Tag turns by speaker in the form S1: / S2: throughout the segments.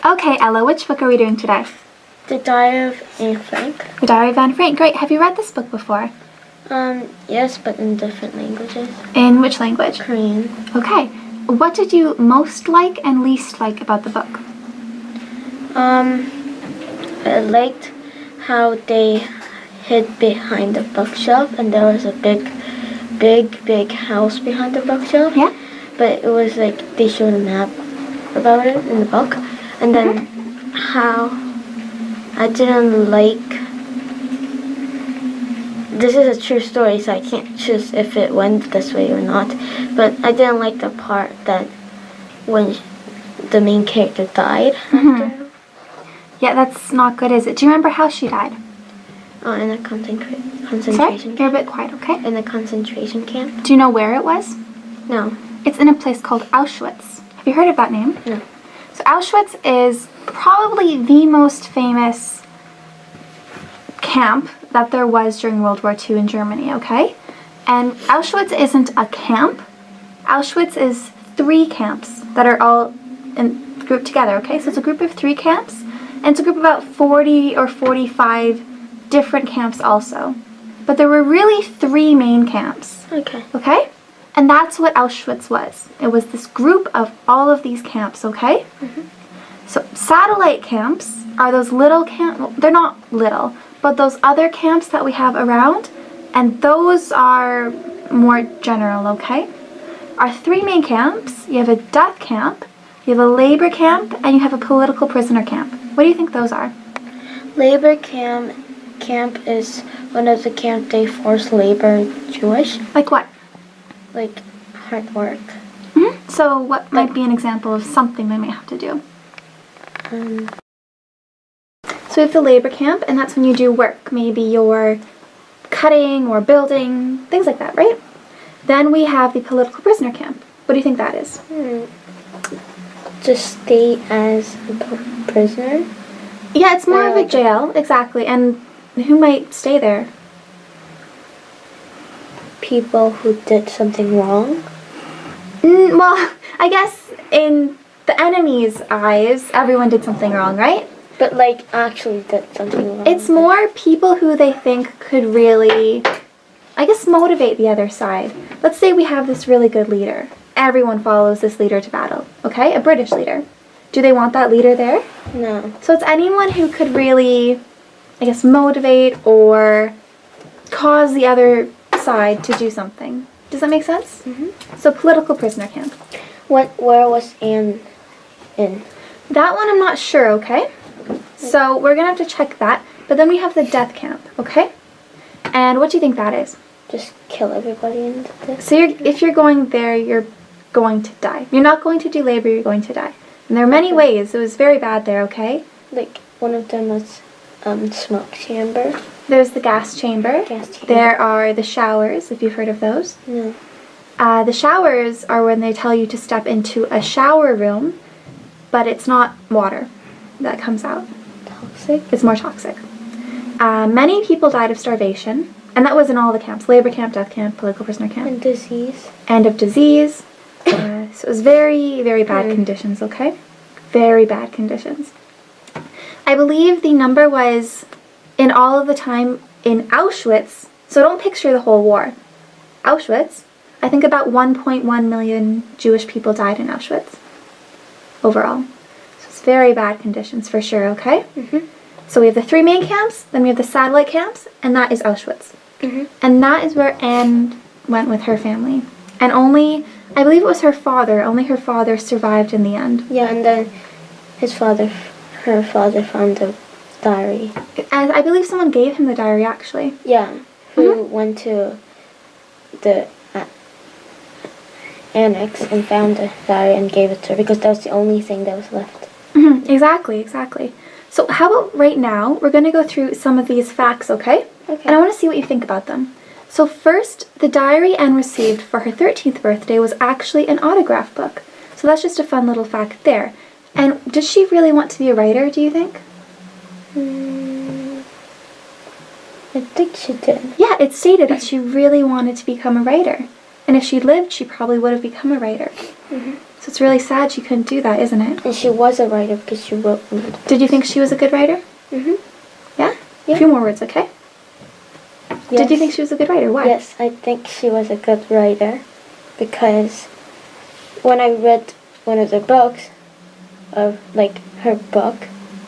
S1: Okay, Ella, which book are we doing today?
S2: The Diary of Anne Frank.
S1: The Diary of Anne Frank. Great. Have you read this book before?
S2: Yes, but in different languages.
S1: In which language?
S2: Korean.
S1: Okay. What did you most like and least like about the book?
S2: I liked how they hid behind the bookshelf, and there was a big house behind the bookshelf.
S1: Yeah.
S2: But it was like they showed a map about it in the book, and then how I didn't like. This is a true story, so I can't choose if it went this way or not. But I didn't like the part that when the main character died after.
S1: Yeah, that's not good, is it? Do you remember how she died?
S2: In a concentration
S1: Sorry?
S2: camp.
S1: You're a bit quiet, okay?
S2: In a concentration camp.
S1: Do you know where it was?
S2: No.
S1: It's in a place called Auschwitz. Have you heard of that name?
S2: No.
S1: So Auschwitz is probably the most famous camp that there was during World War II in Germany, okay? And Auschwitz isn't a camp. Auschwitz is 3 camps that are all grouped together, okay? So it's a group of 3 camps, and it's a group of about 40 or 45 different camps also. But there were really 3 main camps.
S2: Okay.
S1: Okay? And that's what Auschwitz was. It was this group of all of these camps, okay? So satellite camps are those little camps, well, they're not little, but those other camps that we have around, and those are more general, okay? Our 3 main camps, you have a death camp, you have a labor camp, and you have a political prisoner camp. What do you think those are?
S2: Labor camp is one of the camp they force labor Jewish.
S1: Like what?
S2: Like hard work.
S1: So what might be an example of something they may have to do? So we have the labor camp, and that's when you do work. Maybe you're cutting or building, things like that, right? Then we have the political prisoner camp. What do you think that is?
S2: To stay as a prisoner?
S1: Yeah, it's more of a jail, exactly. And who might stay there?
S2: People who did something wrong?
S1: Well, I guess in the enemy's eyes, everyone did something wrong, right?
S2: But like actually did something wrong.
S1: It's more people who they think could really, I guess, motivate the other side. Let's say we have this really good leader. Everyone follows this leader to battle, okay? A British leader. Do they want that leader there?
S2: No.
S1: So it's anyone who could really, I guess, motivate or cause the other side to do something. Does that make sense? So political prisoner camp.
S2: Where was Anne in?
S1: That one I'm not sure, okay? So we're going to have to check that. But then we have the death camp, okay? And what do you think that is?
S2: Just kill everybody in the death.
S1: So if you're going there, you're going to die. You're not going to do labor, you're going to die. And there are many ways. It was very bad there, okay?
S2: Like one of them was smoke chamber.
S1: There's the gas chamber.
S2: Gas chamber.
S1: There are the showers, if you've heard of those.
S2: No.
S1: The showers are when they tell you to step into a shower room, but it's not water that comes out.
S2: Toxic?
S1: It's more toxic. Many people died of starvation, and that was in all the camps. Labor camp, death camp, political prisoner camp.
S2: And disease.
S1: And of disease. So it was very, very bad conditions, okay? Very bad conditions. I believe the number was, in all of the time in Auschwitz, so don't picture the whole war. Auschwitz, I think about 1.1 million Jewish people died in Auschwitz overall. So it's very bad conditions for sure, okay? So we have the 3 main camps, then we have the satellite camps, and that is Auschwitz. And that is where Anne went with her family. And only, I believe it was her father survived in the end.
S2: Yeah, and then her father found the diary.
S1: And I believe someone gave him the diary, actually.
S2: Yeah, who went to the annex and found the diary and gave it to her because that was the only thing that was left.
S1: Exactly. So how about right now, we're going to go through some of these facts, okay?
S2: Okay.
S1: And I want to see what you think about them. So first, the diary Anne received for her 13th birthday was actually an autograph book. So that's just a fun little fact there. And did she really want to be a writer, do you think?
S2: I think she did.
S1: Yeah, it stated that she really wanted to become a writer. And if she lived, she probably would have become a writer. So it's really sad she couldn't do that, isn't it?
S2: And she was a writer because she wrote one of the books.
S1: Did you think she was a good writer?
S2: Mm-hmm.
S1: Yeah?
S2: Yeah.
S1: A few more words, okay?
S2: Yes.
S1: Did you think she was a good writer? Why?
S2: Yes, I think she was a good writer because when I read one of the books of her book,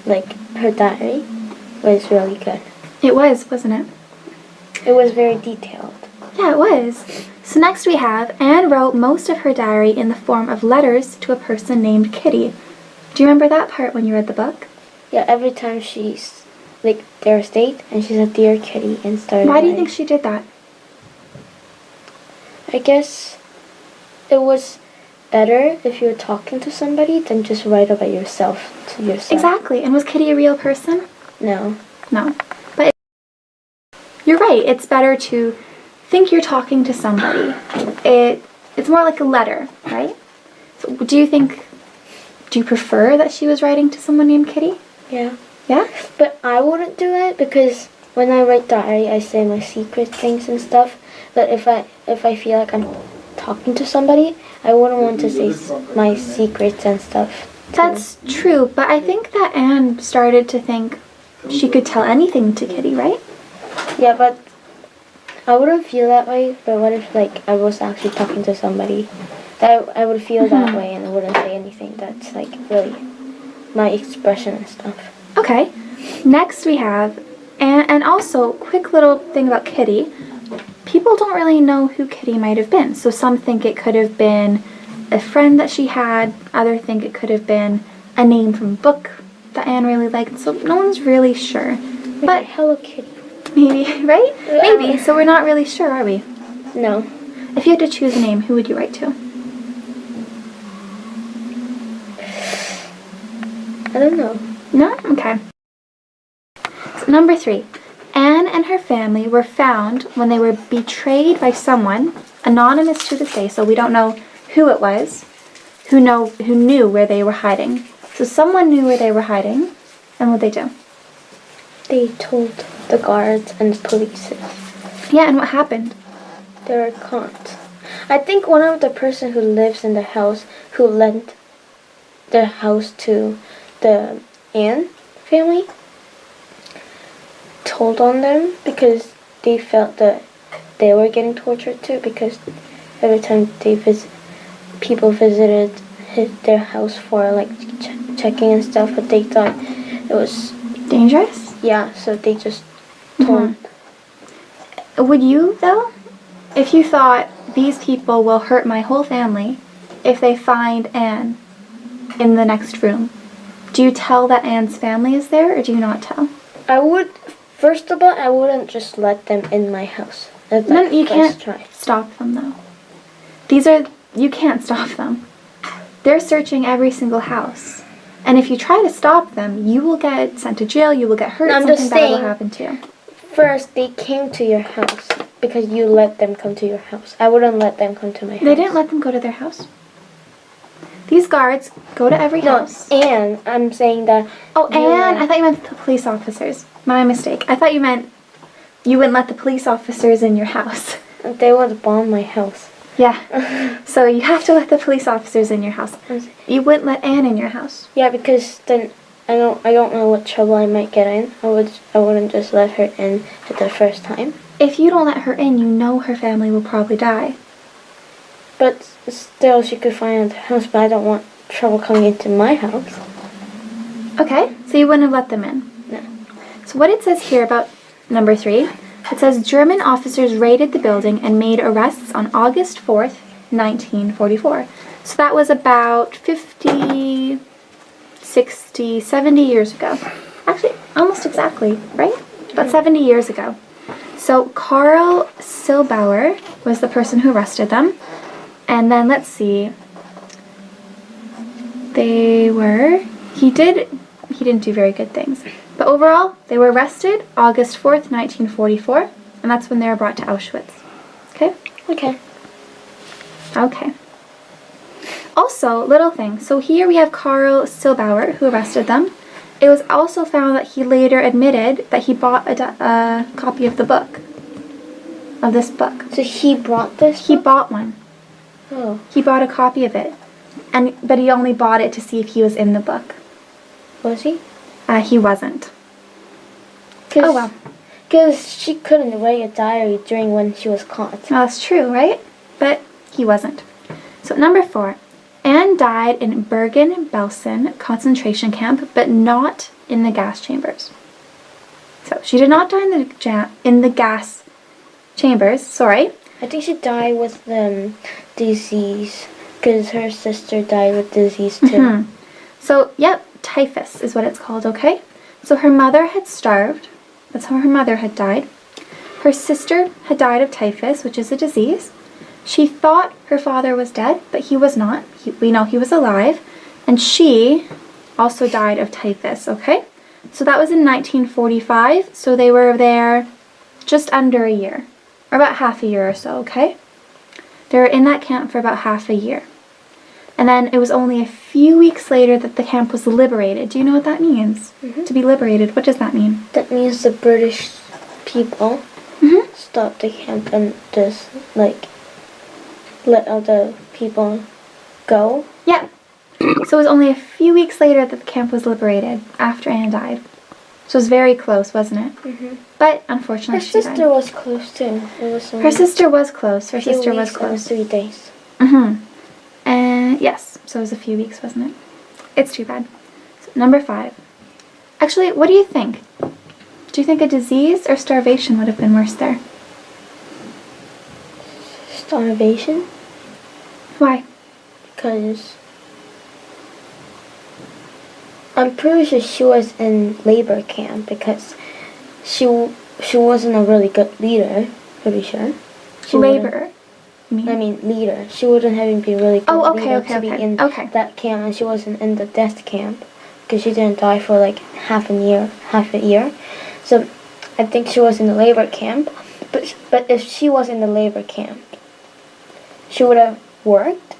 S2: her diary, was really good.
S1: It was, wasn't it?
S2: It was very detailed.
S1: Yeah, it was. So next we have, Anne wrote most of her diary in the form of letters to a person named Kitty. Do you remember that part when you read the book?
S2: Yeah, every time she's their state and she said, "Dear Kitty," and started.
S1: Why do you think she did that?
S2: I guess it was better if you were talking to somebody than just write about yourself to yourself.
S1: Exactly. And was Kitty a real person?
S2: No.
S1: No. But you're right. It's better to think you're talking to somebody. It's more like a letter, right? So do you prefer that she was writing to someone named Kitty?
S2: Yeah.
S1: Yeah?
S2: But I wouldn't do it because when I write diary, I say my secret things and stuff. But if I feel like I'm talking to somebody, I wouldn't want to say my secrets and stuff.
S1: That's true, but I think that Anne started to think she could tell anything to Kitty, right?
S2: Yeah, but I wouldn't feel that way. But what if I was actually talking to somebody? That I would feel that way and I wouldn't say anything. That's really my expression and stuff.
S1: Okay. Next we have, and also, quick little thing about Kitty. People don't really know who Kitty might have been. So some think it could have been a friend that she had. Others think it could have been a name from a book that Anne really liked. So no one's really sure. But
S2: Hello Kitty.
S1: maybe, right? Maybe. So we're not really sure, are we?
S2: No.
S1: If you had to choose a name, who would you write to?
S2: I don't know.
S1: No? Okay. So number 3. Anne and her family were found when they were betrayed by someone, anonymous to this day, so we don't know who it was, who knew where they were hiding. So someone knew where they were hiding, and what did they do?
S2: They told the guards and the police.
S1: Yeah, and what happened?
S2: They were caught. I think one of the person who lives in the house who lent their house to the Anne family told on them because they felt that they were getting tortured too because every time people visited their house for checking and stuff, but they thought it was
S1: Dangerous?
S2: Yeah, so they just told.
S1: Would you, though? If you thought, these people will hurt my whole family if they find Anne in the next room, do you tell that Anne's family is there, or do you not tell?
S2: I would, first of all, I wouldn't just let them in my house.
S1: No, you can't stop them, though. You can't stop them. They're searching every single house. And if you try to stop them, you will get sent to jail, you will get hurt, something bad will happen to you.
S2: First, they came to your house because you let them come to your house. I wouldn't let them come to my house.
S1: They didn't let them go to their house. These guards go to every house.
S2: No, Anne, I'm saying that...
S1: Oh, Anne, I thought you meant the police officers. My mistake. I thought you meant you wouldn't let the police officers in your house.
S2: They would bomb my house.
S1: Yeah. So you have to let the police officers in your house. You wouldn't let Anne in your house.
S2: Yeah, because then I don't know what trouble I might get in. I wouldn't just let her in at the first time.
S1: If you don't let her in, you know her family will probably die.
S2: But still, she could find out the house, but I don't want trouble coming into my house.
S1: Okay, so you wouldn't have let them in.
S2: No.
S1: So what it says here about number 3, it says German officers raided the building and made arrests on August 4th, 1944. So that was about 50, 60, 70 years ago. Actually, almost exactly, right? About 70 years ago. So Karl Silbauer was the person who arrested them. And then let's see. He didn't do very good things. But overall, they were arrested August 4th, 1944, and that's when they were brought to Auschwitz. Okay?
S2: Okay.
S1: Okay. Also, little thing. So here we have Karl Silbauer, who arrested them. It was also found that he later admitted that he bought a copy of the book. Of this book.
S2: So he brought this?
S1: He bought one.
S2: Oh.
S1: He bought a copy of it. But he only bought it to see if he was in the book.
S2: Was he?
S1: He wasn't. Oh, well.
S2: Because she couldn't write a diary during when she was caught.
S1: Well, that's true, right? But he wasn't. So number 4. Anne died in Bergen-Belsen concentration camp, but not in the gas chambers. So she did not die in the gas chambers, sorry.
S2: I think she died with disease, because her sister died with disease too.
S1: Mm-hmm. So, yep, typhus is what it's called, okay? So her mother had starved. That's how her mother had died. Her sister had died of typhus, which is a disease. She thought her father was dead, but he was not. We know he was alive. And she also died of typhus, okay? So that was in 1945, so they were there just under a year, or about half a year or so, okay? They were in that camp for about half a year. And then it was only a few weeks later that the camp was liberated. Do you know what that means?
S2: Mm-hmm.
S1: To be liberated, what does that mean?
S2: That means the British people stopped the camp and just, let other people go.
S1: Yeah. So it was only a few weeks later that the camp was liberated, after Anne died. So it was very close, wasn't it?
S2: Mm-hmm.
S1: But unfortunately,
S2: Her
S1: she died.
S2: sister was close too. It was
S1: Her sister was close. Her sister was
S2: and
S1: close.
S2: 3 days.
S1: Mm-hmm. And yes, so it was a few weeks, wasn't it? It's too bad. So, number 5. Actually, what do you think? Do you think a disease or starvation would have been worse there?
S2: Starvation?
S1: Why?
S2: Because I'm pretty sure she was in labor camp because she wasn't a really good leader, pretty sure.
S1: Labor?
S2: Leader. She wouldn't have been really good leader to be in that camp, and she wasn't in the death camp because she didn't die for half a year. So I think she was in the labor camp, but if she was in the labor camp, she would have worked,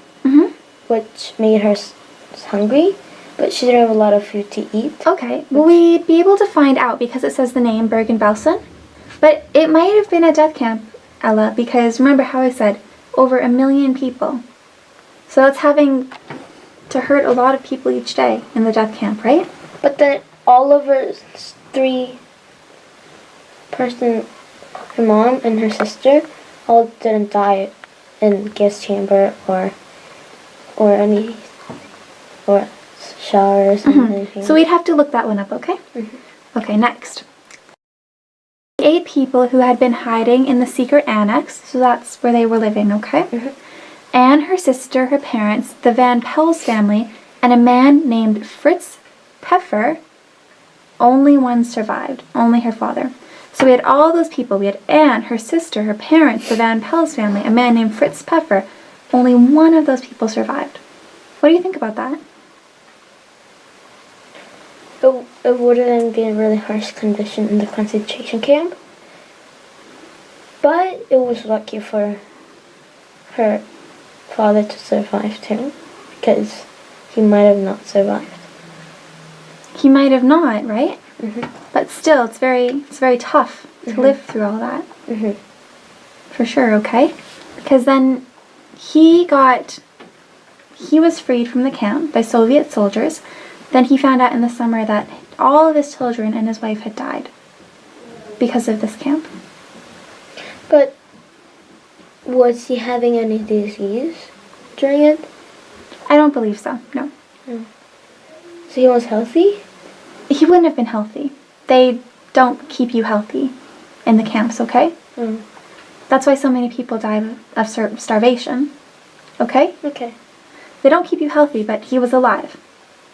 S2: which made her hungry, but she didn't have a lot of food to eat.
S1: Okay, well, we'd be able to find out because it says the name Bergen-Belsen, but it might have been a death camp, Ella, because remember how I said over 1 million people. So that's having to hurt a lot of people each day in the death camp, right?
S2: But then all of her 3 person, her mom and her sister, all didn't die in gas chamber or showers and anything.
S1: So we'd have to look that one up, okay? Okay, next. 8 people who had been hiding in the secret annex, so that's where they were living, okay? Anne, her sister, her parents, the Van Pels family, and a man named Fritz Pfeffer. Only one survived, only her father. So we had all those people. We had Anne, her sister, her parents, the Van Pels family, a man named Fritz Pfeffer. Only one of those people survived. What do you think about that?
S2: It wouldn't be a really harsh condition in the concentration camp, but it was lucky for her father to survive too, because he might have not survived.
S1: He might have not, right? But still, it's very tough to live through all that. For sure, okay? Because then he was freed from the camp by Soviet soldiers. Then he found out in the summer that all of his children and his wife had died because of this camp.
S2: But was he having any disease during it?
S1: I don't believe so, no.
S2: So he was healthy?
S1: He wouldn't have been healthy. They don't keep you healthy in the camps, okay? That's why so many people die of starvation, okay?
S2: Okay.
S1: They don't keep you healthy, but he was alive.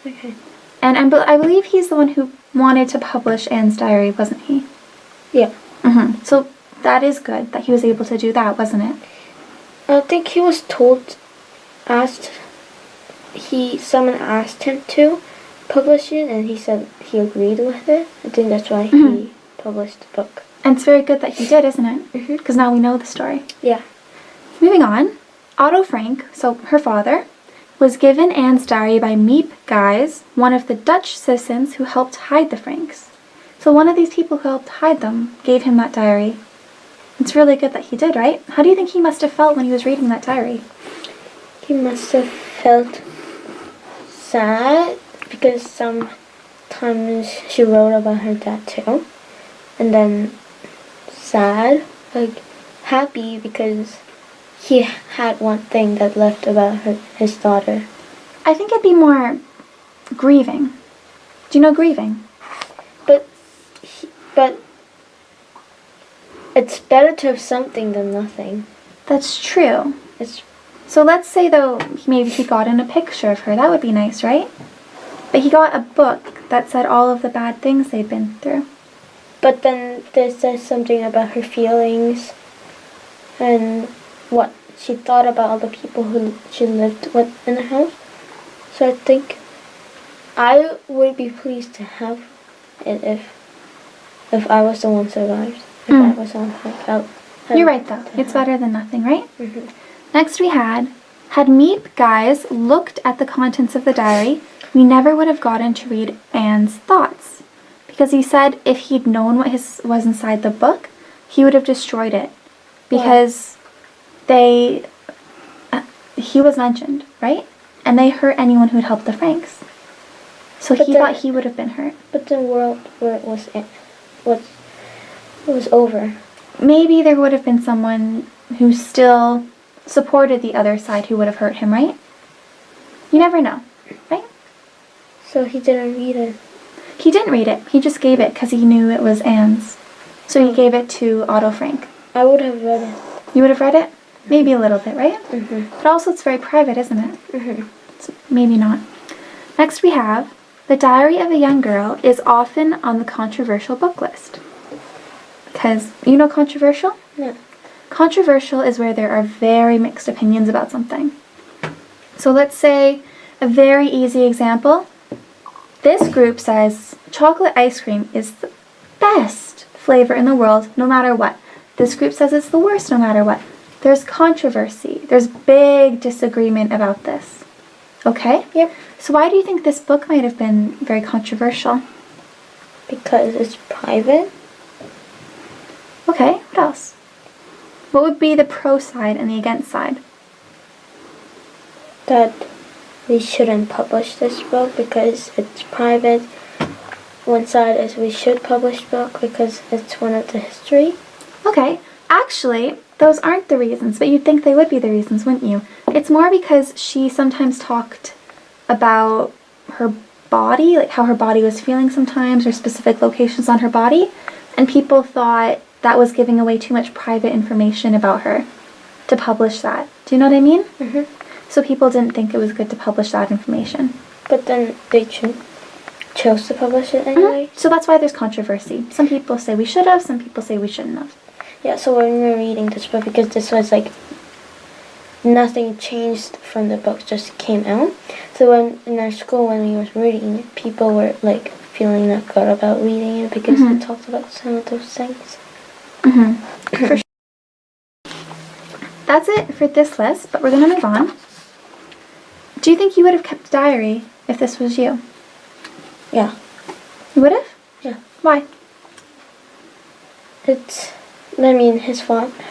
S2: Okay.
S1: And I believe he's the one who wanted to publish Anne's diary, wasn't he?
S2: Yeah.
S1: So that is good that he was able to do that, wasn't it?
S2: I think he was someone asked him to publish it, and he said he agreed with it. I think that's why he published the book.
S1: And it's very good that he did, isn't it? Because now we know the story.
S2: Yeah.
S1: Moving on. Otto Frank, so her father, was given Anne's diary by Miep Gijs, one of the Dutch citizens who helped hide the Franks. So one of these people who helped hide them gave him that diary. It's really good that he did, right? How do you think he must have felt when he was reading that diary?
S2: He must have felt sad because sometimes she wrote about her dad too. And then sad, like happy because he had one thing that left about his daughter.
S1: I think it'd be more grieving. Do you know grieving?
S2: But it's better to have something than nothing.
S1: That's true.
S2: It's
S1: So let's say, though, maybe he got in a picture of her. That would be nice, right? But he got a book that said all of the bad things they'd been through.
S2: But then there says something about her feelings and what she thought about all the people who she lived with in the house. So I think I would be pleased to have it if I was the one survived. If I was on her.
S1: You're right, though. It's better than nothing, right?
S2: Mhm.
S1: Next we had Meep guys looked at the contents of the diary, we never would have gotten to read Anne's thoughts. Because he said if he'd known what was inside the book, he would have destroyed it. Because he was mentioned, right? And they hurt anyone who'd helped the Franks. So he thought he would have been hurt.
S2: But the world where it was over.
S1: Maybe there would have been someone who still supported the other side who would have hurt him, right? You never know, right?
S2: So he didn't read it.
S1: He didn't read it. He just gave it because he knew it was Anne's. So he gave it to Otto Frank.
S2: I would have read it.
S1: You would have read it? Maybe a little bit, right?
S2: Mhm.
S1: But also it's very private, isn't it?
S2: Mhm.
S1: So maybe not. Next we have, the diary of a young girl is often on the controversial book list. Because, you know controversial?
S2: Yeah.
S1: Controversial is where there are very mixed opinions about something. So let's say a very easy example. This group says chocolate ice cream is the best flavor in the world no matter what. This group says it's the worst no matter what. There's controversy. There's big disagreement about this. Okay?
S2: Yep.
S1: So why do you think this book might have been very controversial?
S2: Because it's private.
S1: Okay, what else? What would be the pro side and the against side?
S2: That we shouldn't publish this book because it's private. One side is we should publish book because it's one of the history.
S1: Okay, actually, those aren't the reasons, but you'd think they would be the reasons, wouldn't you? It's more because she sometimes talked about her body, like how her body was feeling sometimes, or specific locations on her body, and people thought that was giving away too much private information about her to publish that. Do you know what I mean?
S2: Mhm.
S1: So people didn't think it was good to publish that information.
S2: But then they chose to publish it anyway.
S1: So that's why there's controversy. Some people say we should have, some people say we shouldn't have.
S2: Yeah, so when we were reading this book, because this was like nothing changed from the book, just came out. So when in our school, when we were reading it, people were like feeling not good about reading it because it talked about some of those things.
S1: For sure. That's it for this list, but we're going to move on. Do you think you would have kept a diary if this was you?
S2: Yeah.
S1: You would have?
S2: Yeah.
S1: Why?
S2: Her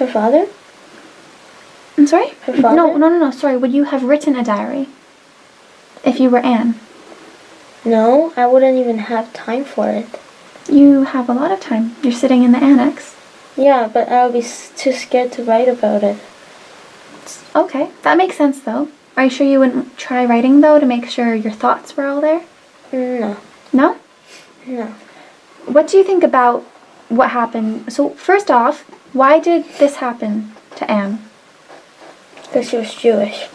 S2: father?
S1: I'm sorry?
S2: Her father?
S1: No, sorry. Would you have written a diary if you were Anne?
S2: No, I wouldn't even have time for it.
S1: You have a lot of time. You're sitting in the annex.
S2: Yeah, but I would be too scared to write about it.
S1: Okay, that makes sense though. Are you sure you wouldn't try writing though to make sure your thoughts were all there?
S2: No.
S1: No?
S2: No.
S1: What do you think about what happened? So first off, why did this happen to Anne?
S2: Because she was Jewish.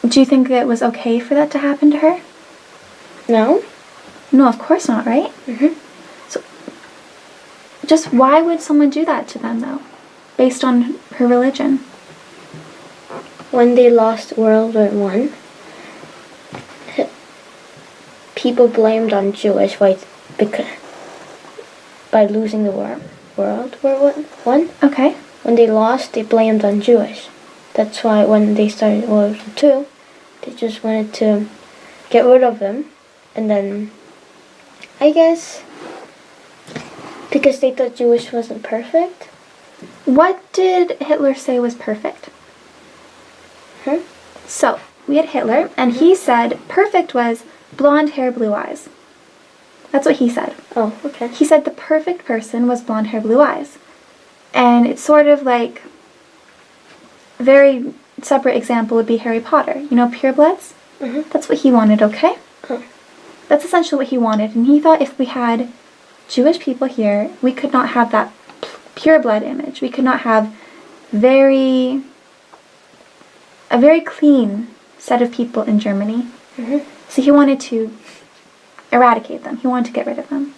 S1: Do you think it was okay for that to happen to her?
S2: No?
S1: No, of course not, right?
S2: Mhm.
S1: So, just why would someone do that to them, though? Based on her religion?
S2: When they lost World War One, people blamed on Jewish whites by losing the World War One.
S1: Okay.
S2: When they lost, they blamed on Jewish. That's why when they started World War Two, they just wanted to get rid of them. And then, I guess, because they thought Jewish wasn't perfect.
S1: What did Hitler say was perfect?
S2: Huh?
S1: So, we had Hitler, and he said perfect was blonde hair, blue eyes. That's what he said.
S2: Oh, okay.
S1: He said the perfect person was blonde hair, blue eyes. And it's sort of like, a very separate example would be Harry Potter. You know, purebloods?
S2: Mm-hmm.
S1: That's what he wanted, okay?
S2: Oh.
S1: That's essentially what he wanted. And he thought if we had Jewish people here, we could not have that pureblood image. We could not have a very clean set of people in Germany.
S2: Mm-hmm.
S1: So he wanted to eradicate them. He wanted to get rid of them.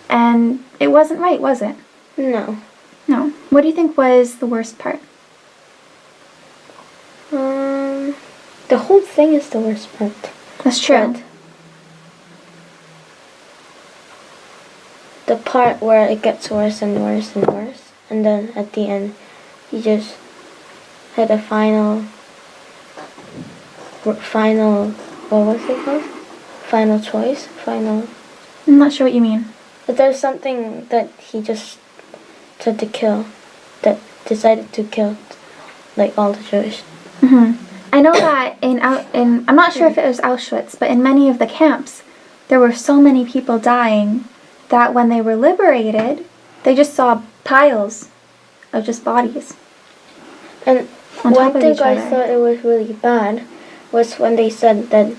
S1: And it wasn't right, was it?
S2: No.
S1: No. What do you think was the worst part?
S2: The whole thing is the worst part.
S1: That's true.
S2: But the part where it gets worse and worse and worse, and then at the end, he just had a final, what was it called? Final choice?
S1: I'm not sure what you mean.
S2: But there's something that he just said to kill, that decided to kill, like, all the Jewish.
S1: Mm-hmm. I know that in I'm not sure if it was Auschwitz, but in many of the camps, there were so many people dying that when they were liberated, they just saw piles of just bodies.
S2: And
S1: on top
S2: one
S1: of
S2: thing
S1: each
S2: I
S1: other.
S2: thought it was really bad was when they said that,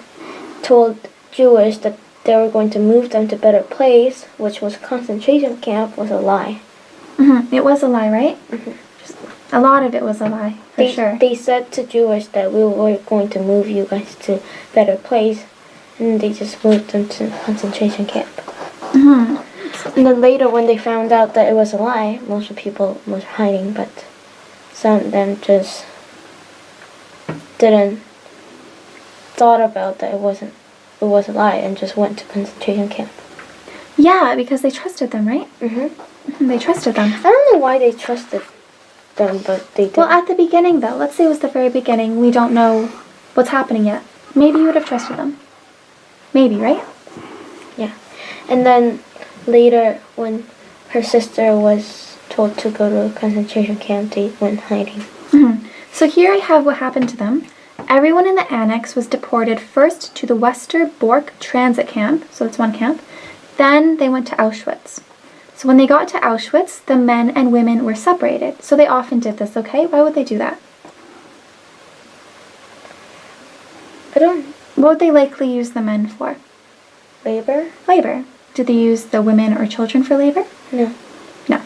S2: told Jewish that they were going to move them to a better place, which was a concentration camp, was a lie.
S1: Mm-hmm. It was a lie, right?
S2: Mm-hmm.
S1: A lot of it was a lie, for sure.
S2: They said to Jewish that we were going to move you guys to a better place, and they just moved them to a concentration camp.
S1: Mm-hmm.
S2: And then later, when they found out that it was a lie, most of the people were hiding, but some of them just didn't thought about that it was a lie and just went to concentration camp.
S1: Yeah, because they trusted them, right?
S2: Mm-hmm.
S1: They trusted them.
S2: I don't know why they trusted them, but they did.
S1: Well, at the beginning, though, let's say it was the very beginning, we don't know what's happening yet. Maybe you would have trusted them. Maybe, right?
S2: Yeah. And then later, when her sister was told to go to a concentration camp, they went hiding.
S1: Mm-hmm. So here I have what happened to them. Everyone in the annex was deported first to the Westerbork transit camp, so it's one camp. Then they went to Auschwitz. So when they got to Auschwitz, the men and women were separated. So they often did this, okay? Why would they do that? What would they likely use the men for?
S2: Labor?
S1: Labor. Did they use the women or children for labor?
S2: No.
S1: No.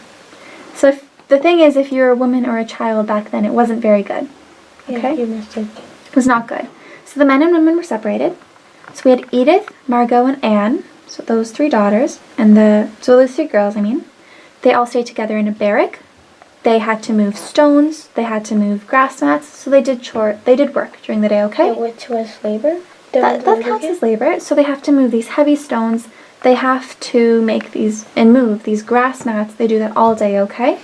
S1: So the thing is, if you were a woman or a child back then, it wasn't very good. Okay?
S2: Yeah, you must have.
S1: It was not good. So the men and women were separated. So we had Edith, Margot, and Anne. So those three daughters, so those three girls, they all stayed together in a barrack. They had to move stones. They had to move grass mats. So they did work during the day, okay?
S2: Yeah, which was labor?
S1: That counts as labor. So they have to move these heavy stones. They have to move these grass mats. They do that all day, okay?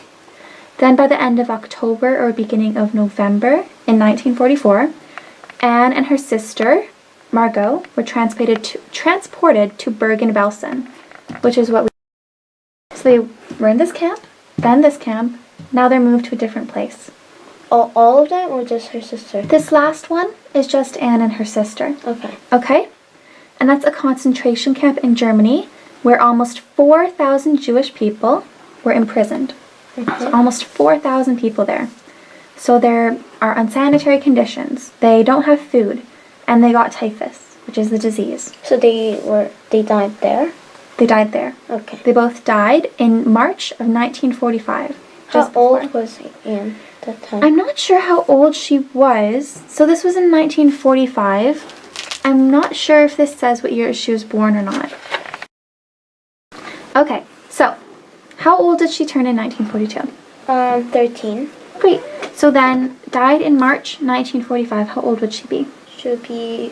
S1: Then by the end of October or beginning of November in 1944, Anne and her sister, Margot, were transported to Bergen-Belsen, which is what we... So they were in this camp, then this camp, now they're moved to a different place.
S2: All of them or just her sister?
S1: This last one is just Anne and her sister.
S2: Okay.
S1: Okay? And that's a concentration camp in Germany where almost 4,000 Jewish people were imprisoned.
S2: Okay.
S1: So almost 4,000 people there. So there are unsanitary conditions. They don't have food. And they got typhus, which is the disease.
S2: So they died there?
S1: They died there.
S2: Okay.
S1: They both died in March of 1945.
S2: How old was Anne at that time?
S1: I'm not sure how old she was. So this was in 1945. I'm not sure if this says what year she was born or not. Okay, so how old did she turn in 1942?
S2: 13.
S1: Great. So then, died in March 1945. How old would she be?
S2: She would be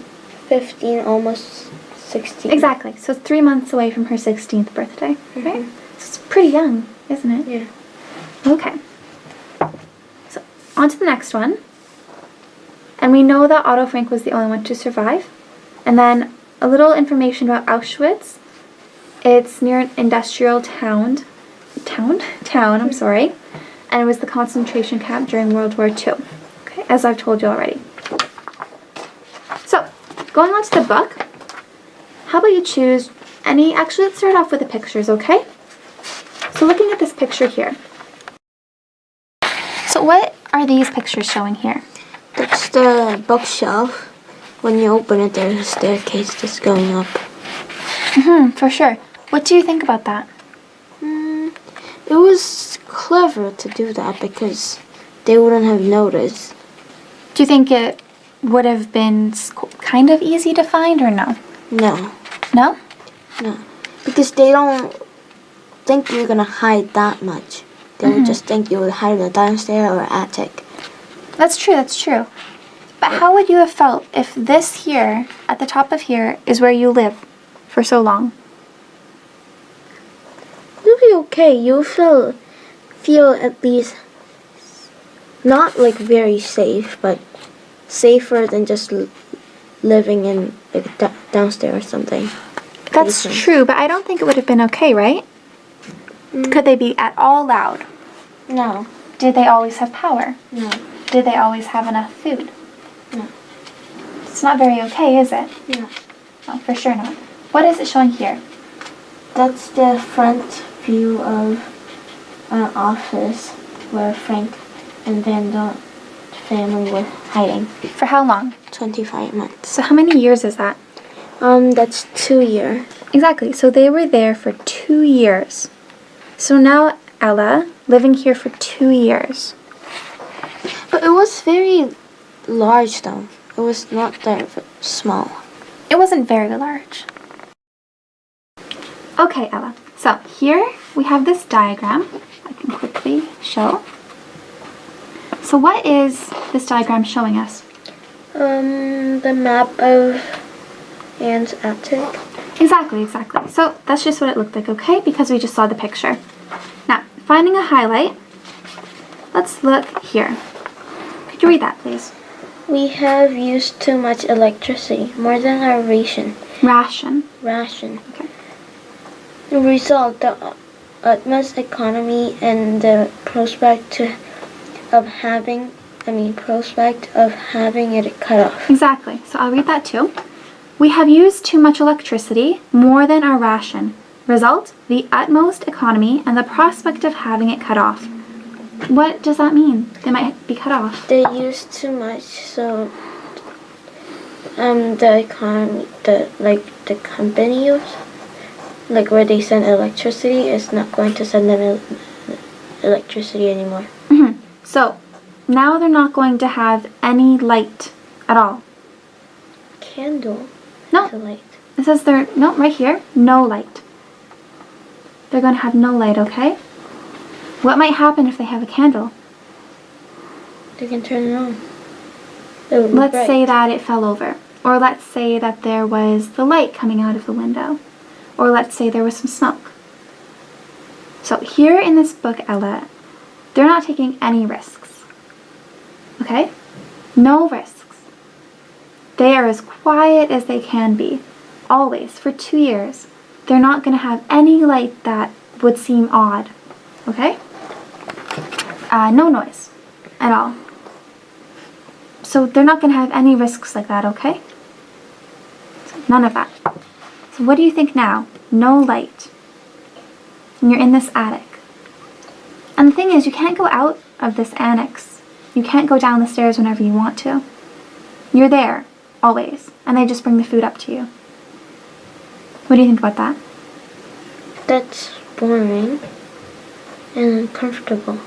S2: 15, almost 16.
S1: Exactly. So 3 months away from her 16th birthday. Right? So it's pretty young, isn't it?
S2: Yeah.
S1: Okay. So on to the next one. And we know that Otto Frank was the only one to survive. And then a little information about Auschwitz. It's near an industrial town, I'm sorry. And it was the concentration camp during World War II. Okay, as I've told you already. going on to the book, how about you choose any, actually let's start off with the pictures, okay? So looking at this picture here. So what are these pictures showing here?
S2: That's the bookshelf. When you open it, there's a staircase that's going up.
S1: For sure. What do you think about that?
S2: It was clever to do that because they wouldn't have noticed.
S1: Do you think it would have been kind of easy to find or no?
S2: No.
S1: No?
S2: No. Because they don't think you're gonna hide that much. They would just think you would hide in the downstairs or attic.
S1: That's true, that's true. But how would you have felt if this here, at the top of here, is where you live for so long?
S2: You'll be okay. You'll feel at least not like very safe, but safer than just living in like downstairs or something.
S1: That's true, but I don't think it would have been okay, right? Could they be at all loud?
S2: No.
S1: Did they always have power?
S2: No.
S1: Did they always have enough food?
S2: No.
S1: It's not very okay, is it?
S2: No.
S1: No, for sure not. What is it showing here?
S2: That's the front view of an office where Frank and Van's family were hiding.
S1: For how long?
S2: 25 months.
S1: So how many years is that?
S2: That's 2 years.
S1: Exactly, so they were there for 2 years. So now Ella, living here for 2 years.
S2: But it was very large though. It was not that small.
S1: It wasn't very large. Okay, Ella. So here we have this diagram I can quickly show. So what is this diagram showing us?
S2: The map of Anne's attic.
S1: Exactly, exactly. So that's just what it looked like, okay? Because we just saw the picture. Now, finding a highlight, let's look here. Could you read that, please?
S2: We have used too much electricity, more than our ration.
S1: Ration.
S2: Okay. The result, the utmost economy and the prospect of having it cut off.
S1: Exactly. So I'll read that too. We have used too much electricity, more than our ration. Result, the utmost economy and the prospect of having it cut off. What does that mean? They might be cut off.
S2: They use too much, so the economy, the company, like where they send electricity, is not going to send them electricity anymore.
S1: So now they're not going to have any light at all.
S2: Candle.
S1: No.
S2: To light.
S1: It says right here, no light. They're going to have no light, okay? What might happen if they have a candle?
S2: They can turn it on.
S1: Let's say that it fell over. Or let's say that there was the light coming out of the window. Or let's say there was some smoke. So here in this book, Ella, they're not taking any risks. Okay? No risks. They are as quiet as they can be. Always, for 2 years. They're not going to have any light that would seem odd. Okay? No noise at all. So they're not going to have any risks like that, okay? So none of that. So what do you think now? No light. And you're in this attic. And the thing is, you can't go out of this annex. You can't go down the stairs whenever you want to. You're there, always. And they just bring the food up to you. What do you think about that?
S2: That's boring and uncomfortable.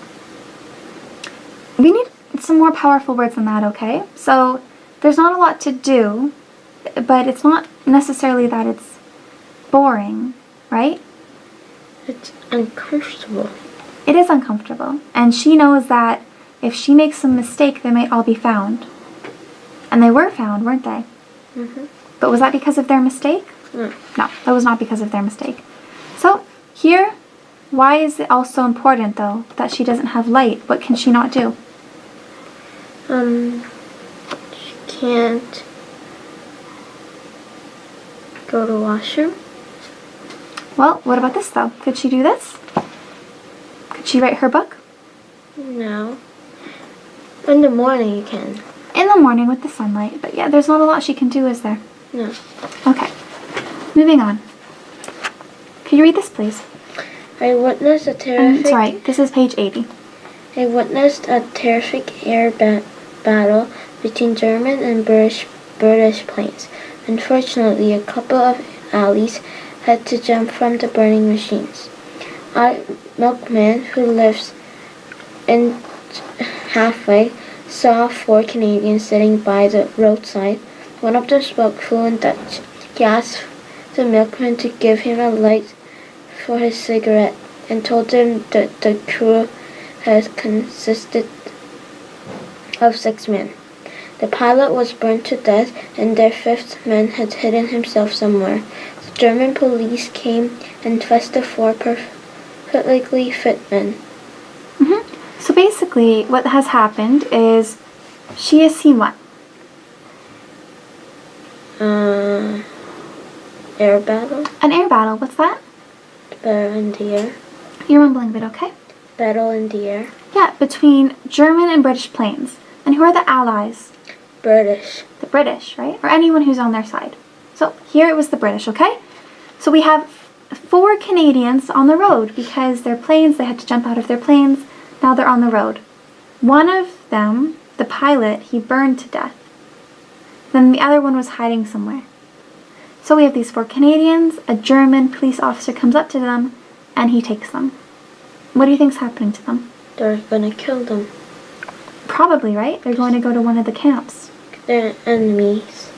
S1: We need some more powerful words than that, okay? So there's not a lot to do, but it's not necessarily that it's boring, right?
S2: It's uncomfortable.
S1: It is uncomfortable. And she knows that if she makes some mistake, they might all be found. And they were found, weren't they? But was that because of their mistake?
S2: No.
S1: No, that was not because of their mistake. So here, why is it also important, though, that she doesn't have light? What can she not do?
S2: She can't go to the washroom.
S1: Well, what about this, though? Could she do this? Could she write her book?
S2: No. In the morning you can.
S1: In the morning with the sunlight. But yeah, there's not a lot she can do, is there?
S2: No.
S1: Okay. Moving on. Could you read this, please?
S2: I witnessed a terrific...
S1: sorry, this is page 80.
S2: I witnessed a terrific air battle between German and British planes. Unfortunately, a couple of allies had to jump from the burning machines. A milkman who lives in halfway saw 4 Canadians sitting by the roadside. One of them spoke fluent Dutch. He asked the milkman to give him a light for his cigarette and told him that the crew had consisted of 6 men. The pilot was burned to death and their 5th man had hidden himself somewhere. The German police came and fetched the 4 perfectly fit men.
S1: So basically, what has happened is she has seen what?
S2: Air battle?
S1: An air battle. What's that?
S2: Battle in the air.
S1: You're mumbling a bit, okay?
S2: Battle in the air.
S1: Yeah, between German and British planes. And who are the allies?
S2: British.
S1: The British, right? Or anyone who's on their side. So here it was the British, okay? So we have 4 Canadians on the road because their planes, they had to jump out of their planes. Now they're on the road. One of them, the pilot, he burned to death. Then the other one was hiding somewhere. So we have these 4 Canadians, a German police officer comes up to them, and he takes them. What do you think's happening to them?
S2: They're gonna kill them.
S1: Probably, right? They're going to go to one of the camps.
S2: They're enemies.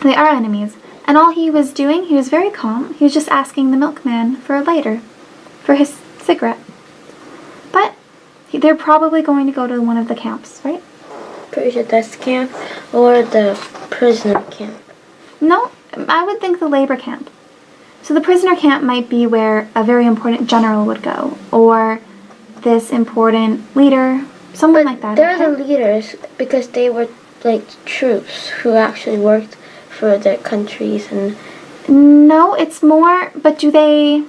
S1: They are enemies. And all he was doing, he was very calm. He was just asking the milkman for a lighter, for his cigarette. But they're probably going to go to one of the camps, right?
S2: Pretty sure that's the camp or the prisoner camp.
S1: No, I would think the labor camp. So the prisoner camp might be where a very important general would go, or this important leader, someone like that.
S2: They're
S1: okay?
S2: the leaders because they were like troops who actually worked for their countries and...
S1: No, it's more, but do they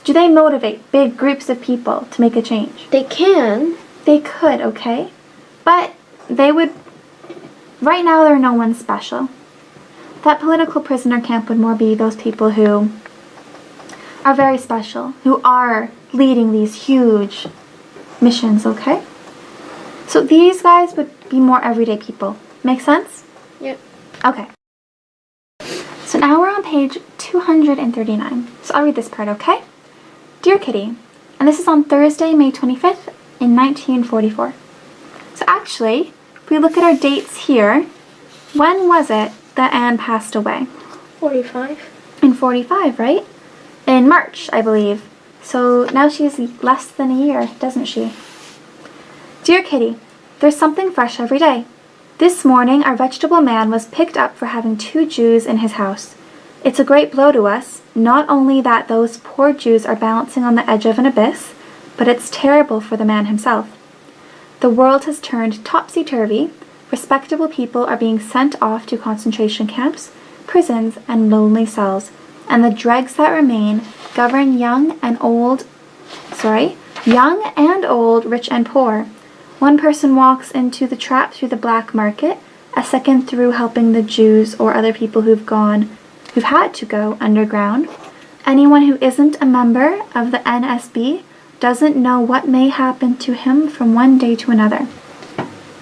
S1: motivate big groups of people to make a change?
S2: They can.
S1: They could, okay? But they would... Right now, they're no one special. That political prisoner camp would more be those people who are very special, who are leading these huge missions, okay? So these guys would be more everyday people. Make sense?
S2: Yep.
S1: Okay. So now we're on page 239. So I'll read this part, okay? Dear Kitty, and this is on Thursday, May 25th in 1944. So actually, if we look at our dates here, when was it that Anne passed away?
S2: 45.
S1: In 45, right? In March, I believe. So now she's less than a year, doesn't she? Dear Kitty, there's something fresh every day. This morning, our vegetable man was picked up for having 2 Jews in his house. It's a great blow to us, not only that those poor Jews are balancing on the edge of an abyss, but it's terrible for the man himself. The world has turned topsy-turvy. Respectable people are being sent off to concentration camps, prisons, and lonely cells, and the dregs that remain govern young and old, rich and poor. One person walks into the trap through the black market, a second through helping the Jews or other people who've had to go underground. Anyone who isn't a member of the NSB doesn't know what may happen to him from one day to another.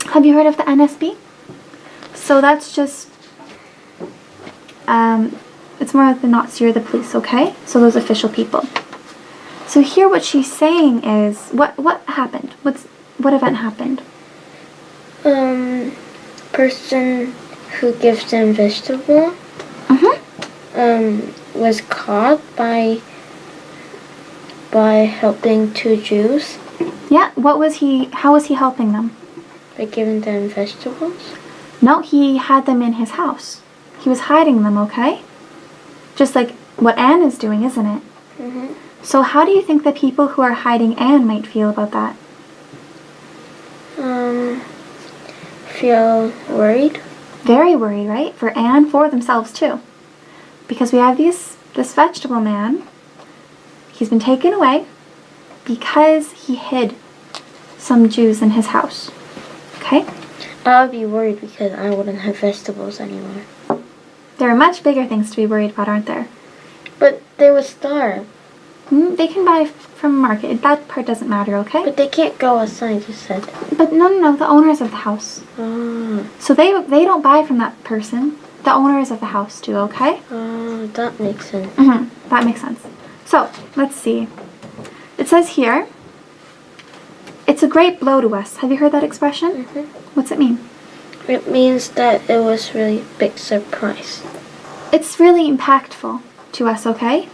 S1: Have you heard of the NSB? So that's just, it's more like the Nazi or the police, okay? So those official people. So here what she's saying is, what happened? What event happened?
S2: Person who gives them vegetable was caught by helping 2 Jews.
S1: Yeah, how was he helping them?
S2: By giving them vegetables.
S1: No, he had them in his house. He was hiding them, okay? Just like what Anne is doing, isn't it?
S2: Mm-hmm.
S1: So how do you think the people who are hiding Anne might feel about that?
S2: Feel worried.
S1: Very worried, right? For Anne, for themselves too. Because we have this vegetable man. He's been taken away because he hid some Jews in his house. Okay?
S2: I would be worried because I wouldn't have vegetables anymore.
S1: There are much bigger things to be worried about, aren't there?
S2: But they would starve.
S1: They can buy from a market. That part doesn't matter, okay?
S2: But they can't go outside, you said.
S1: But no, the owners of the house. So they don't buy from that person. The owners of the house do, okay?
S2: That makes sense.
S1: That makes sense. So, let's see. It says here, it's a great blow to us. Have you heard that expression? What's it mean?
S2: It means that it was really big surprise.
S1: It's really impactful to us, okay?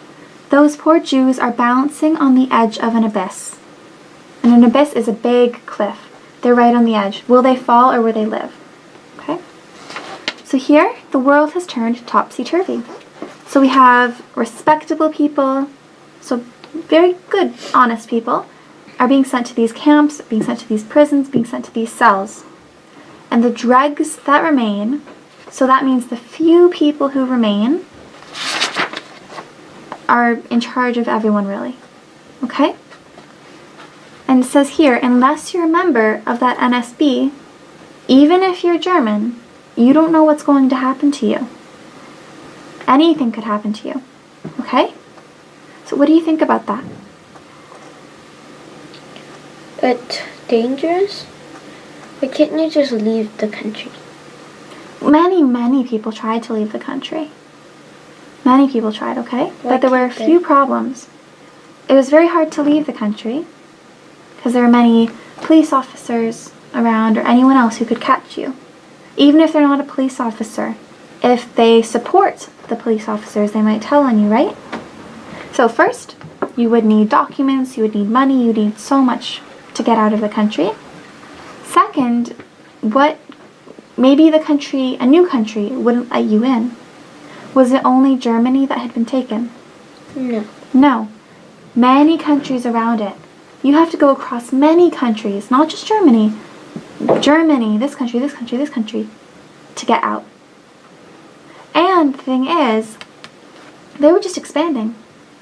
S1: Those poor Jews are balancing on the edge of an abyss. And an abyss is a big cliff. They're right on the edge. Will they fall or will they live? Okay? So here, the world has turned topsy-turvy. So we have respectable people, so very good, honest people, are being sent to these camps, being sent to these prisons, being sent to these cells. And the dregs that remain, so that means the few people who remain are in charge of everyone, really. Okay? And it says here, unless you're a member of that NSB, even if you're German, you don't know what's going to happen to you. Anything could happen to you. Okay? So what do you think about that?
S2: But dangerous? Why can't you just leave the country?
S1: Many people tried to leave the country. Many people tried, okay?
S2: Why
S1: But there were a
S2: can't they?
S1: few problems. It was very hard to leave the country because there were many police officers around or anyone else who could catch you. Even if they're not a police officer, if they support the police officers, they might tell on you, right? So first, you would need documents, you would need money, you would need so much to get out of the country. Second, maybe the country, a new country, wouldn't let you in. Was it only Germany that had been taken?
S2: No.
S1: No. Many countries around it. You have to go across many countries, not just Germany. Germany, this country, this country, this country, to get out. And the thing is, they were just expanding.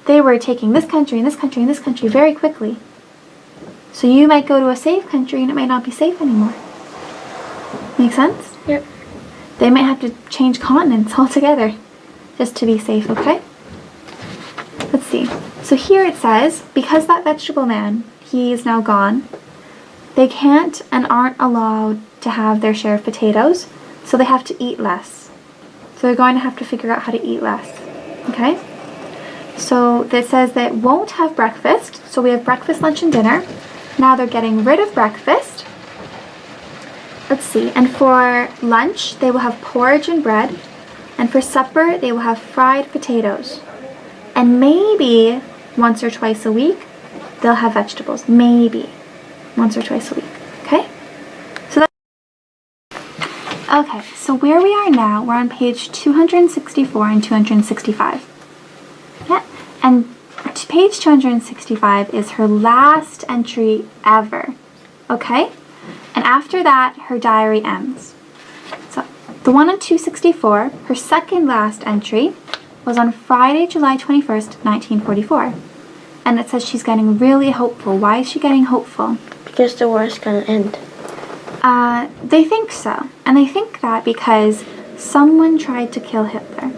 S1: They were taking this country and this country and this country very quickly. So you might go to a safe country and it might not be safe anymore. Make sense?
S2: Yep.
S1: They might have to change continents altogether just to be safe, okay? Let's see. So here it says, because that vegetable man, he is now gone, they can't and aren't allowed to have their share of potatoes, so they have to eat less. So they're going to have to figure out how to eat less, okay? So it says they won't have breakfast, so we have breakfast, lunch, and dinner. Now they're getting rid of breakfast. Let's see, and for lunch, they will have porridge and bread, and for supper, they will have fried potatoes. And maybe once or twice a week, they'll have vegetables. Maybe once or twice a week, okay? Okay, so where we are now, we're on page 264 and 265. Yeah, and page 265 is her last entry ever, okay? And after that, her diary ends. So, the one on 264, her second last entry, was on Friday, July 21st, 1944. And it says she's getting really hopeful. Why is she getting hopeful?
S2: Because the war is gonna end.
S1: They think so. And they think that because someone tried to kill Hitler.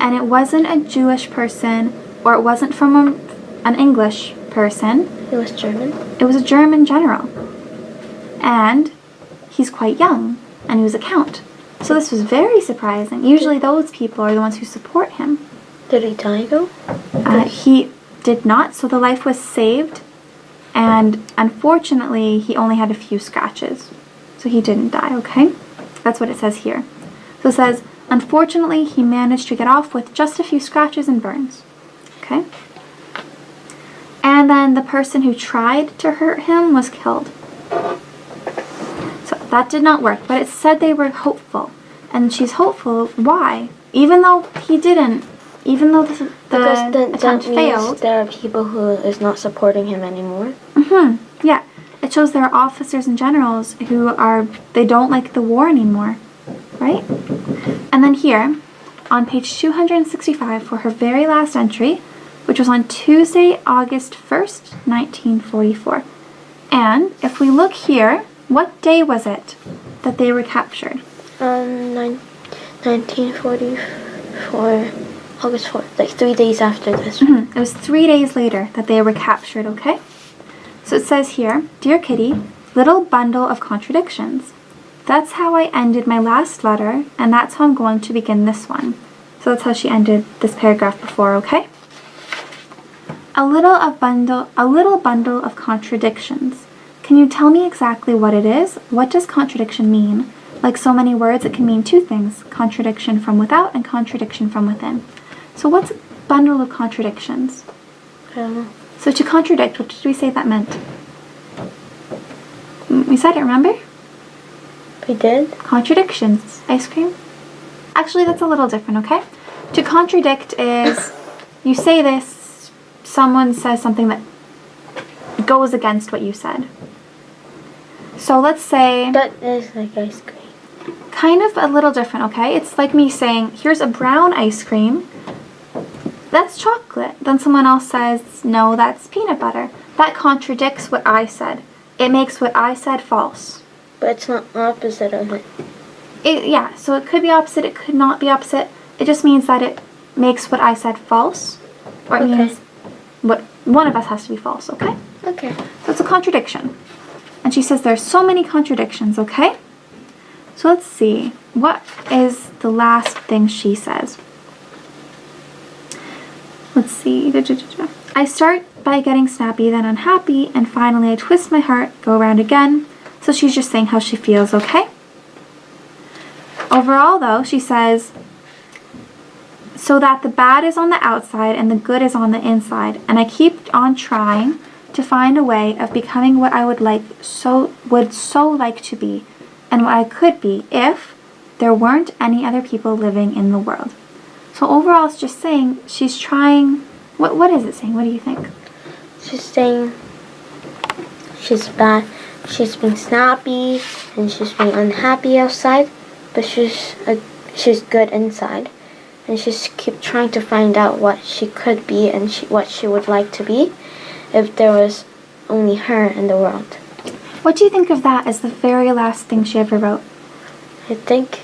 S1: And it wasn't a Jewish person, or it wasn't from an English person.
S2: It was German.
S1: It was a German general. And he's quite young, and he was a count. So this was very surprising. Usually those people are the ones who support him.
S2: Did he die though?
S1: He did not, so the life was saved. And unfortunately, he only had a few scratches. So he didn't die, okay? That's what it says here. So it says, unfortunately, he managed to get off with just a few scratches and burns. Okay? And then the person who tried to hurt him was killed. So that did not work, but it said they were hopeful. And she's hopeful. Why? Even though he didn't, even though the attempt failed.
S2: There are people who is not supporting him anymore.
S1: Yeah. It shows there are officers and generals who they don't like the war anymore. Right? And then here, on page 265 for her very last entry, which was on Tuesday, August 1st, 1944. And if we look here, what day was it that they were captured?
S2: 1944, August 4th, like 3 days after this.
S1: It was 3 days later that they were captured, okay? So it says here, Dear Kitty, little bundle of contradictions. That's how I ended my last letter, and that's how I'm going to begin this one. So that's how she ended this paragraph before, okay? A little bundle of contradictions. Can you tell me exactly what it is? What does contradiction mean? Like so many words, it can mean two things, contradiction from without and contradiction from within. So what's a bundle of contradictions?
S2: I don't know.
S1: So to contradict, what did we say that meant? We said it, remember?
S2: We did?
S1: Contradictions. Ice cream? Actually, that's a little different, okay? To contradict is, you say this, someone says something that goes against what you said. So let's say...
S2: That is like ice cream.
S1: Kind of a little different, okay? It's like me saying, here's a brown ice cream. That's chocolate. Then someone else says, no, that's peanut butter. That contradicts what I said. It makes what I said false.
S2: But it's not opposite of it.
S1: Yeah, so it could be opposite, it could not be opposite. It just means that it makes what I said false. Or it means what one of us has to be false, okay?
S2: Okay.
S1: So it's a contradiction. And she says there's so many contradictions, okay? So let's see. What is the last thing she says? Let's see. I start by getting snappy, then unhappy, and finally I twist my heart, go around again. So she's just saying how she feels, okay? Overall, though, she says, so that the bad is on the outside and the good is on the inside, and I keep on trying to find a way of becoming what I would so like to be, and what I could be if there weren't any other people living in the world. So overall, it's just saying she's trying. What is it saying? What do you think?
S2: She's saying she's bad. She's being snappy and she's being unhappy outside, but she's good inside, and she's keep trying to find out what she could be and what she would like to be if there was only her in the world.
S1: What do you think of that as the very last thing she ever wrote?
S2: I think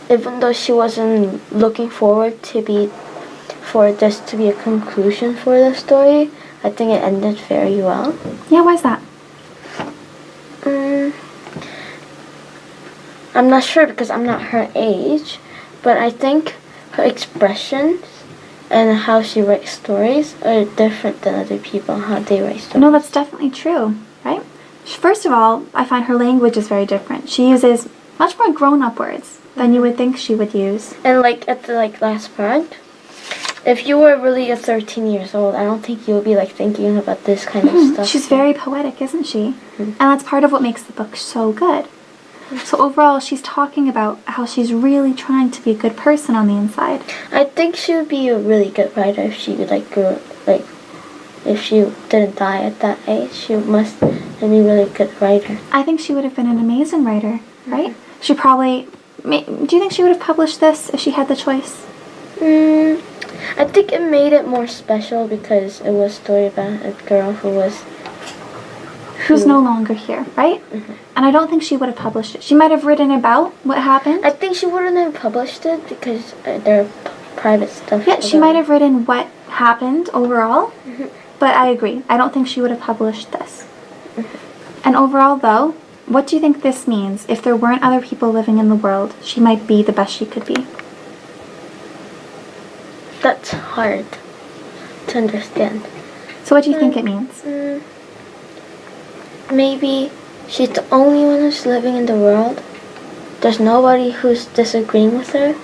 S2: even though she wasn't looking forward for this to be a conclusion for the story, I think it ended very well.
S1: Yeah, why is that?
S2: I'm not sure because I'm not her age, but I think her expressions and how she writes stories are different than other people, how they write stories.
S1: No, that's definitely true, right? First of all, I find her language is very different. She uses much more grown-up words than you would think she would use.
S2: And like at the last part, if you were really 13 years old, I don't think you would be thinking about this kind of stuff.
S1: She's very poetic, isn't she? And that's part of what makes the book so good. So overall, she's talking about how she's really trying to be a good person on the inside.
S2: I think she would be a really good writer if she grew if she didn't die at that age. She must be a really good writer.
S1: I think she would have been an amazing writer, right? She probably... Do you think she would have published this if she had the choice?
S2: I think it made it more special because it was a story about a girl who's
S1: no longer here, right? And I don't think she would have published it. She might have written about what happened.
S2: I think she wouldn't have published it because they're private stuff.
S1: Yeah, she might have written what happened overall, but I agree. I don't think she would have published this. And overall, though, what do you think this means? If there weren't other people living in the world, she might be the best she could be.
S2: That's hard to understand.
S1: So what do you think it means?
S2: Maybe she's the only one who's living in the world. There's nobody who's disagreeing with her.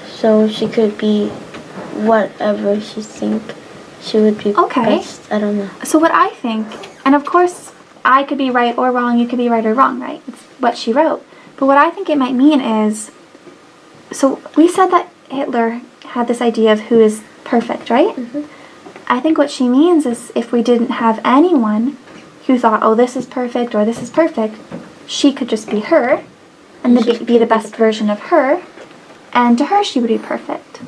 S2: So she could be whatever she thinks she would be best. I don't know.
S1: So what I think, and of course I could be right or wrong, you could be right or wrong, right? It's what she wrote. But what I think it might mean is, so we said that Hitler had this idea of who is perfect, right? I think what she means is if we didn't have anyone who thought, oh, this is perfect or this is perfect, she could just be her and be the best version of her, and to her she would be perfect.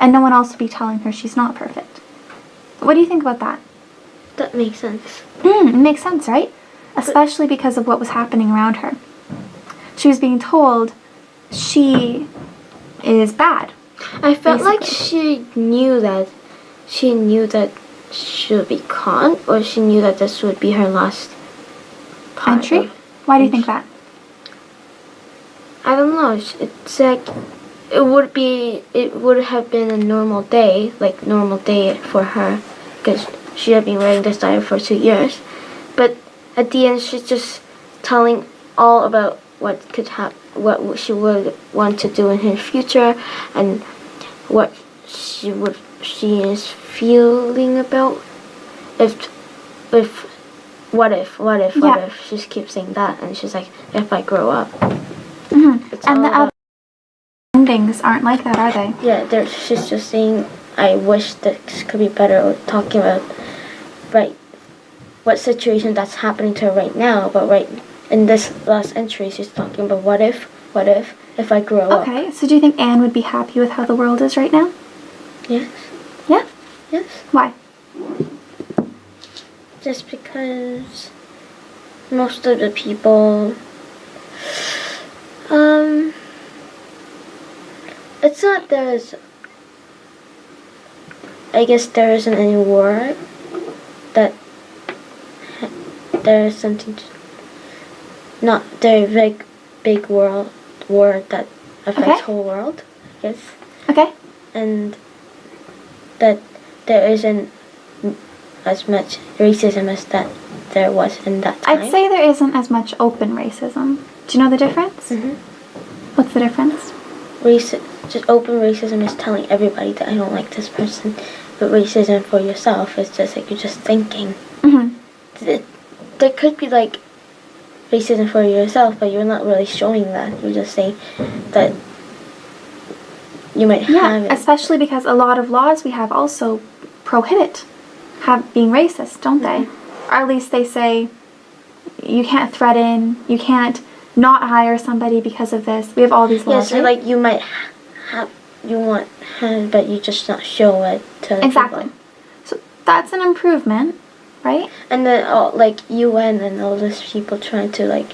S1: And no one else would be telling her she's not perfect. What do you think about that?
S2: That makes sense.
S1: It makes sense, right? Especially because of what was happening around her. She was being told, she is bad.
S2: I felt like
S1: basically.
S2: she knew that she would be caught, or she knew that this would be her last part
S1: Entry?
S2: of-
S1: Why do you think that?
S2: I don't know. It's like it would have been a normal day for her, because she had been wearing this diet for 2 years. But at the end, she's just telling all about what could happen, what she would want to do in her future, and what she is feeling about. What if she just keeps saying that, and she's like, if I grow up. It's
S1: And
S2: all
S1: the
S2: about-
S1: other endings aren't like that, are they?
S2: Yeah, she's just saying, I wish this could be better, or talking about what situation that's happening to her right now, but right in this last entry, she's talking about what if I grow up.
S1: Okay, so do you think Anne would be happy with how the world is right now?
S2: Yes.
S1: Yeah?
S2: Yes.
S1: Why?
S2: Just because most of the people, it's not I guess there isn't any war that there is something not very big world war that affects
S1: Okay.
S2: whole world, I guess,
S1: Okay.
S2: and that there isn't as much racism as that there was in that time.
S1: I'd say there isn't as much open racism. Do you know the difference?
S2: Mhm.
S1: What's the difference?
S2: Just open racism is telling everybody that I don't like this person, but racism for yourself is just like you're just thinking.
S1: Mm-hmm.
S2: There could be like racism for yourself, but you're not really showing that. You're just saying that you might
S1: Yeah,
S2: have it.
S1: especially because a lot of laws we have also prohibit being racist, don't they? Or at least they say you can't threaten, you can't not hire somebody because of this. We have all these
S2: Yeah,
S1: laws,
S2: so
S1: right?
S2: like you might have, but you just not show it to the
S1: Exactly.
S2: people.
S1: So that's an improvement, right?
S2: And then like UN and all those people trying to like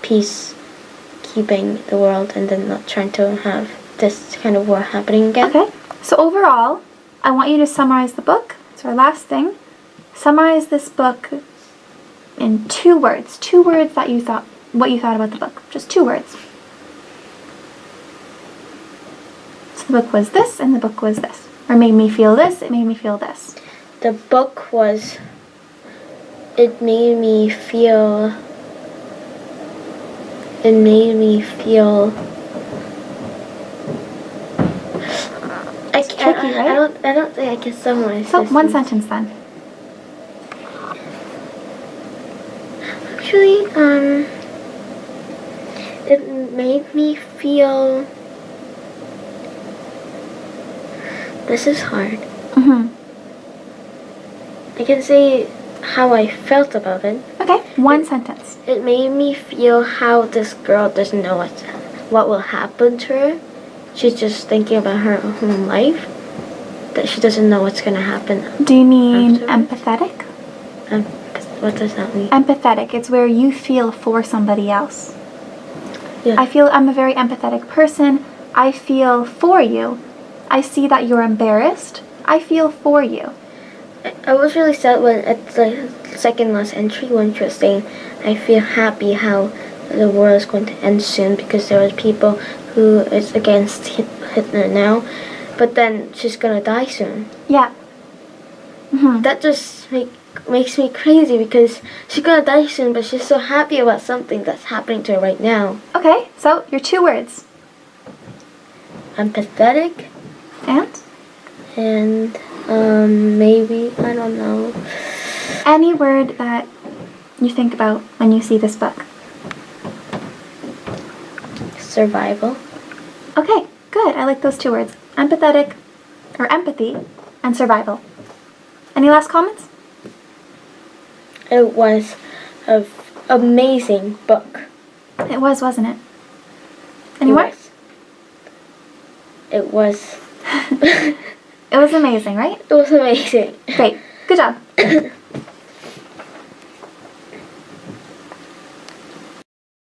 S2: keeping the world, and then not trying to have this kind of war happening again.
S1: Okay. So overall, I want you to summarize the book. It's our last thing. Summarize this book in 2 words. 2 words that you thought, what you thought about the book. Just 2 words. So the book was this, and the book was this. Or it made me feel this, it made me feel this.
S2: The book was. It made me feel. It made me feel.
S1: It's tricky, right?
S2: I don't think I can summarize.
S1: So
S2: this
S1: one
S2: in-
S1: sentence then.
S2: Actually, it made me feel. This is hard.
S1: Mm-hmm.
S2: I can say how I felt about it.
S1: Okay, one sentence.
S2: It made me feel how this girl doesn't know what will happen to her. She's just thinking about her own life. That she doesn't know what's gonna happen.
S1: Do you mean
S2: Afterwards?
S1: empathetic?
S2: What does that mean?
S1: Empathetic, it's where you feel for somebody else.
S2: Yeah.
S1: I'm a very empathetic person. I feel for you. I see that you're embarrassed. I feel for you.
S2: I was really sad when at the second last entry when she was saying, I feel happy how the world is going to end soon because there are people who is against Hitler now, but then she's gonna die soon.
S1: Yeah. Mm-hmm.
S2: That just makes me crazy because she's gonna die soon, but she's so happy about something that's happening to her right now.
S1: Okay, so your 2 words.
S2: Empathetic
S1: And
S2: maybe, I don't know.
S1: any word that you think about when you see this book.
S2: Survival.
S1: Okay, good. I like those 2 words. Empathetic, or empathy, and survival. Any last comments?
S2: It was an amazing book.
S1: It was, wasn't it? Any more?
S2: It was.
S1: It was amazing, right?
S2: It was amazing.
S1: Great. Good job.